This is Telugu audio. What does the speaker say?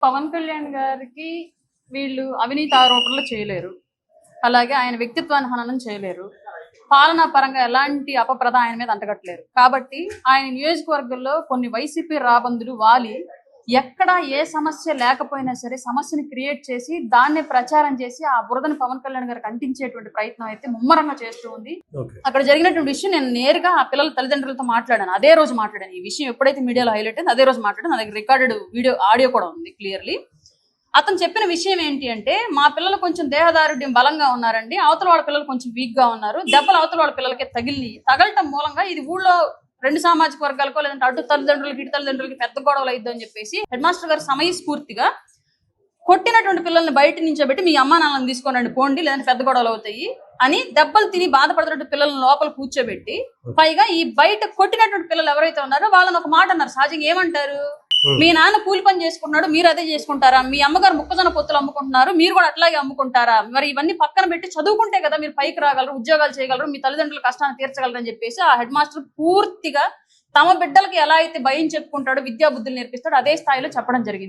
పవన్ కళ్యాణ్ గారికి వీళ్ళు అవినీతి ఆరోపణలు చేయలేరు. అలాగే ఆయన వ్యక్తిత్వాన్ని హననం చేయలేరు. పాలనా పరంగా ఎలాంటి అపప్రద ఆయన మీద అంటగట్టలేరు. కాబట్టి ఆయన నియోజకవర్గంలో కొన్ని వైసీపీ రాబందులు వాలి ఎక్కడ ఏ సమస్య లేకపోయినా సరే సమస్యని క్రియేట్ చేసి దాన్నే ప్రచారం చేసి ఆ బురదను పవన్ కళ్యాణ్ గారికి అంటించేటువంటి ప్రయత్నం అయితే ముమ్మరంగా చేస్తూ ఉంది. అక్కడ జరిగినటువంటి విషయం నేను నేరుగా ఆ పిల్లల తల్లిదండ్రులతో మాట్లాడాను. అదే రోజు మాట్లాడాను. ఈ విషయం ఎప్పుడైతే మీడియాలో హైలైట్ అయింది అదే రోజు మాట్లాడాను. నా దగ్గర రికార్డెడ్ వీడియో ఆడియో కూడా ఉంది క్లియర్లీ. అతను చెప్పిన విషయం ఏంటి అంటే, మా పిల్లలు కొంచెం దేహదారుఢ్యం బలంగా ఉన్నారండి, అవతల వాళ్ళ పిల్లలు కొంచెం వీక్ గా ఉన్నారు, దెబ్బలు అవతల వాళ్ళ పిల్లలకి తగలటం మూలంగా ఇది ఊళ్ళో రెండు సామాజిక వర్గాలకో లేదంటే అటు తల్లిదండ్రులకి ఇటు తల్లిదండ్రులకి పెద్ద గొడవలు అయిద్దని చెప్పేసి హెడ్ మాస్టర్ గారు సమయస్ఫూర్తిగా కొట్టినటువంటి పిల్లల్ని బయట నించోబెట్టి మీ అమ్మా నాన్నలను తీసుకొని పోండి లేదంటే పెద్ద గొడవలు అవుతాయి అని దెబ్బలు తిని బాధపడుతున్నట్టు పిల్లలను లోపల కూర్చోబెట్టి, పైగా ఈ బయట కొట్టినటువంటి పిల్లలు ఎవరైతే ఉన్నారో వాళ్ళని ఒక మాట అన్నారు. సహజంగా ఏమంటారు, మీ నాన్న కూలి పని చేసుకుంటున్నాడు మీరు అదే చేసుకుంటారా, మీ అమ్మగారు మొక్కజొన్న పొత్తులు అమ్ముకుంటున్నారు మీరు కూడా అట్లాగే అమ్ముకుంటారా, మరి ఇవన్నీ పక్కన పెట్టి చదువుకుంటే కదా మీరు పైకి రాగలరు, ఉద్యోగాలు చేయగలరు, మీ తల్లిదండ్రుల కష్టాన్ని తీర్చగలరు అని చెప్పేసి ఆ హెడ్ మాస్టర్ పూర్తిగా తమ బిడ్డలకి ఎలా అయితే భయం చెప్పుకుంటాడో విద్యా బుద్ధులు నేర్పిస్తాడో అదే స్థాయిలో చెప్పడం జరిగింది.